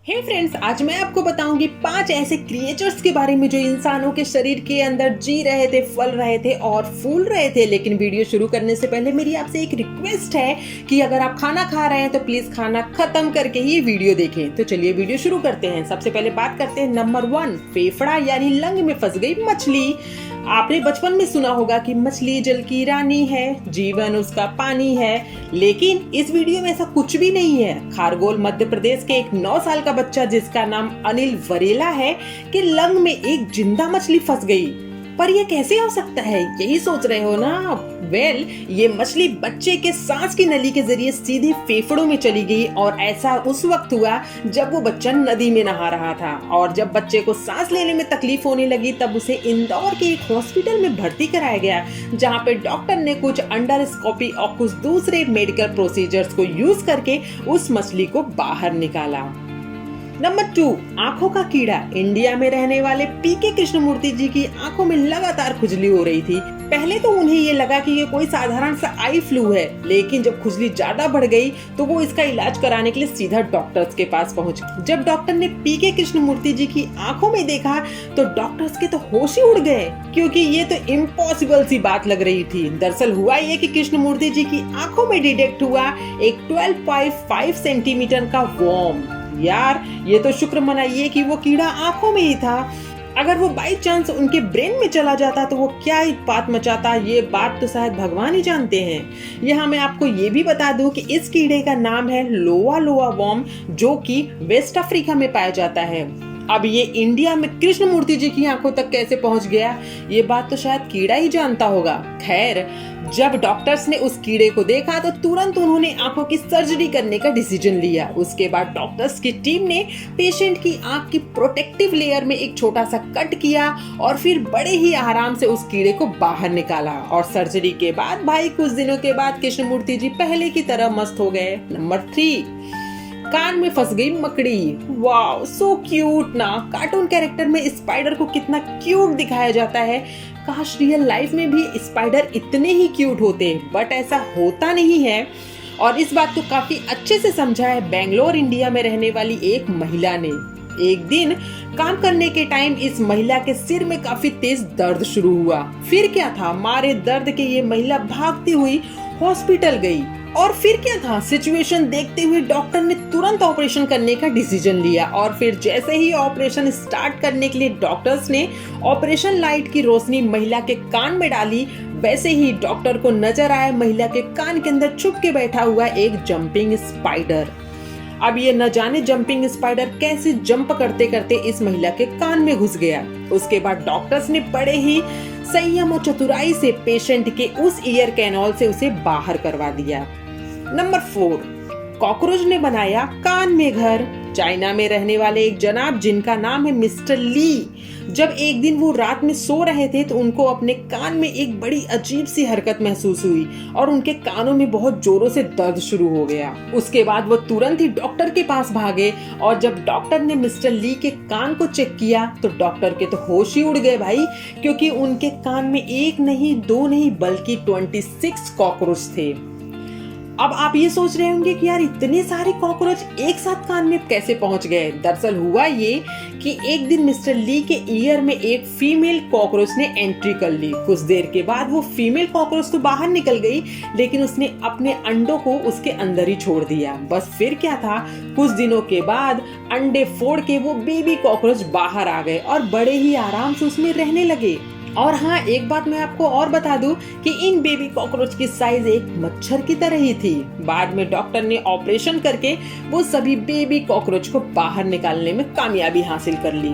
हे friends, आज मैं आपको बताऊंगी 5 ऐसे क्रिएचर्स के बारे में जो इंसानों के शरीर के अंदर जी रहे थे, फल रहे थे और फूल रहे थे। लेकिन वीडियो शुरू करने से पहले मेरी आपसे एक रिक्वेस्ट है कि अगर आप खाना खा रहे हैं तो प्लीज खाना खत्म करके ही वीडियो देखें। तो चलिए वीडियो शुरू करते हैं। सबसे पहले बात करते हैं नंबर 1, फेफड़ा यानी लंग में फंस गई मछली। आपने बचपन में सुना होगा कि मछली जल की रानी है, जीवन उसका पानी है, लेकिन इस वीडियो में ऐसा कुछ भी नहीं है। खारगोल मध्य प्रदेश के एक 9 साल का बच्चा जिसका नाम अनिल वरेला है कि लंग में एक जिंदा मछली फंस गई। पर ये कैसे हो सकता है, यही सोच रहे हो ना? ये मछली बच्चे के सांस की नली के जरिए सीधे फेफड़ों में चली गई और ऐसा उस वक्त हुआ जब वो बच्चा नदी में नहा रहा था। और जब बच्चे को सांस लेने में तकलीफ होने लगी तब उसे इंदौर के एक हॉस्पिटल में भर्ती कराया गया, जहाँ पे डॉक्टर ने कुछ अंडरस्कोपी और कुछ दूसरे मेडिकल प्रोसीजर्स को यूज करके उस मछली को बाहर निकाला। नंबर 2, आंखों का कीड़ा। इंडिया में रहने वाले पीके कृष्णमूर्ति जी की आंखों में लगातार खुजली हो रही थी। पहले तो उन्हें ये लगा कि ये कोई साधारण सा आई फ्लू है, लेकिन जब खुजली ज्यादा बढ़ गई तो वो इसका इलाज कराने के लिए सीधा डॉक्टर्स के पास पहुंच गए। जब डॉक्टर ने पीके कृष्णमूर्ति जी की आंखों में देखा तो डॉक्टर्स के तो होश ही उड़ गए, क्योंकि ये तो इम्पॉसिबल सी बात लग रही थी। दरअसल हुआ ये कि कृष्णमूर्ति जी की आंखों में डिटेक्ट हुआ एक 12.5 सेंटीमीटर का वर्म। यार, ये तो शुक्र मनाइए कि वो कीड़ा आंखों में ही था। अगर वो बाई चांस उनके ब्रेन में चला जाता तो वो क्या उत्पात मचाता, ये बात तो शायद भगवान ही जानते हैं। यहाँ मैं आपको ये भी बता दूं कि इस कीड़े का नाम है लोआ लोआ वर्म, जो कि वेस्ट अफ्रीका में पाया जाता है। अब ये इंडिया में कृष्णमूर्ति जी की आंखों तक कैसे पहुंच गया, ये बात तो शायद कीड़ा ही जानता होगा। खैर, जब डॉक्टर्स ने उस कीड़े को देखा तो तुरंत उन्होंने आंखों की सर्जरी करने का डिसीजन लिया। उसके बाद डॉक्टर्स की टीम ने पेशेंट की आंख की प्रोटेक्टिव लेयर में एक छोटा सा कट किया और फिर बड़े ही आराम से उस कीड़े को बाहर निकाला। और सर्जरी के बाद भाई कुछ दिनों के बाद कृष्णमूर्ति जी पहले की तरह मस्त हो गए। नंबर 3, कान में फंस गई मकड़ी। वाओ, सो क्यूट ना। कार्टून कैरेक्टर में स्पाइडर को कितना क्यूट दिखाया जाता है। काश रियल लाइफ में भी स्पाइडर इतने ही क्यूट होते, बट ऐसा होता नहीं है। और इस बात को काफी अच्छे से समझा है बेंगलोर इंडिया में रहने वाली एक महिला ने। एक दिन काम करने के टाइम इस महिला के सिर में काफी तेज दर्द शुरू हुआ। फिर क्या था, मारे दर्द के ये महिला भागती हुई हॉस्पिटल गई। और फिर क्या था, सिचुएशन देखते हुए डॉक्टर ने तुरंत ऑपरेशन करने का डिसीजन लिया। और फिर जैसे ही ऑपरेशन स्टार्ट करने के लिए डॉक्टर्स ने ऑपरेशन लाइट की रोशनी महिला के कान में डाली, वैसे ही डॉक्टर को नजर आया महिला के कान के अंदर छुप के बैठा हुआ एक जंपिंग स्पाइडर। अब ये न जाने जंपिंग स्पाइडर कैसे जंप करते करते इस महिला के कान में घुस गया। उसके बाद डॉक्टर्स ने बड़े ही संयम और चतुराई से पेशेंट के उस ईयर कैनॉल से उसे बाहर करवा दिया। नंबर 4, कॉकरोच ने बनाया कान में घर। चाइना में रहने वाले एक जनाब जिनका नाम है मिस्टर ली, जब एक दिन वो रात में सो रहे थे तो उनको अपने कान में एक बड़ी अजीब सी हरकत महसूस हुई और उनके कानों में बहुत जोरों से दर्द शुरू हो गया। उसके बाद वो तुरंत ही डॉक्टर के पास भागे और जब डॉक्टर ने मिस्टर ली के कान को चेक किया तो डॉक्टर के तो होश ही उड़ गए भाई, क्योंकि उनके कान में 1 नहीं 2 नहीं बल्कि 26 कॉकरोच थे। अब आप ये सोच रहे होंगे कि यार इतने सारे कॉकरोच एक साथ कान में कैसे पहुंच गए। दरअसल हुआ ये कि एक दिन मिस्टर ली के ईयर में एक फीमेल कॉकरोच ने एंट्री कर ली। कुछ देर के बाद वो फीमेल कॉकरोच तो बाहर निकल गई, लेकिन उसने अपने अंडों को उसके अंदर ही छोड़ दिया। बस फिर क्या था, कुछ दिनों के बाद अंडे फोड़ के वो बेबी कॉकरोच बाहर आ गए और बड़े ही आराम से उसमें रहने लगे। और हाँ, एक बात मैं आपको और बता दूं कि इन बेबी कॉकरोच की साइज एक मच्छर की तरह ही थी। बाद में डॉक्टर ने ऑपरेशन करके वो सभी बेबी कॉकरोच को बाहर निकालने में कामयाबी हासिल कर ली।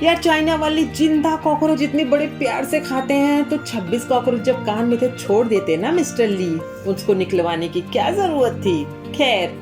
यार, चाइना वाले जिंदा कॉकरोच इतने बड़े प्यार से खाते हैं, तो 26 कॉकरोच जब कान में थे छोड़ देते ना मिस्टर ली, उसको निकलवाने की क्या जरूरत थी। खैर,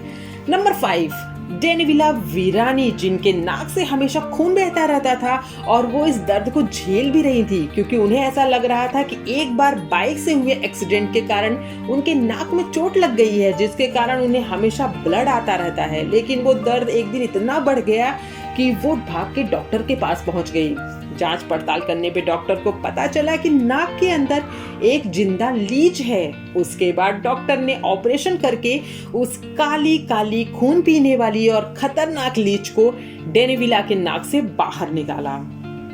नंबर 5, डेनिविला वीरानी, जिनके नाक से हमेशा खून बहता रहता था और वो इस दर्द को झेल भी रही थी, क्योंकि उन्हें ऐसा लग रहा था कि एक बार बाइक से हुए एक्सीडेंट के कारण उनके नाक में चोट लग गई है, जिसके कारण उन्हें हमेशा ब्लड आता रहता है। लेकिन वो दर्द एक दिन इतना बढ़ गया कि वो भाग के डॉक्टर के पास पहुंच गई। जांच पड़ताल करने पे डॉक्टर को पता चला कि नाक के अंदर एक जिंदा लीच है। उसके बाद डॉक्टर ने ऑपरेशन करके उस काली काली खून पीने वाली और खतरनाक लीच को डेनिविला के नाक से बाहर निकाला।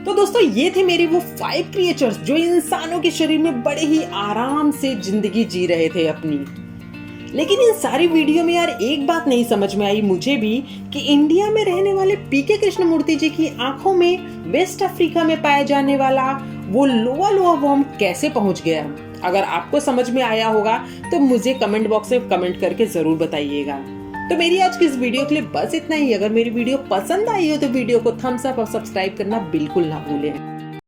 तो दोस्तों ये थे मेरे वो 5 क्रिएचर्स जो इंसानों के शरीर में बड़े ही आराम से जिंदगी जी रहे थे अपनी। लेकिन इन सारी वीडियो में यार एक बात नहीं समझ में आई मुझे भी कि इंडिया में रहने वाले पीके कृष्णमूर्ति जी की आंखों में वेस्ट अफ्रीका में पाया जाने वाला वो लोआ लोआ वर्म कैसे पहुंच गया। अगर आपको समझ में आया होगा तो मुझे कमेंट बॉक्स में कमेंट करके जरूर बताइएगा। तो मेरी आज की इस वीडियो के लिए बस इतना ही। अगर मेरी वीडियो पसंद आई हो तो वीडियो को थम्स अप और सब्सक्राइब करना बिल्कुल ना भूलें।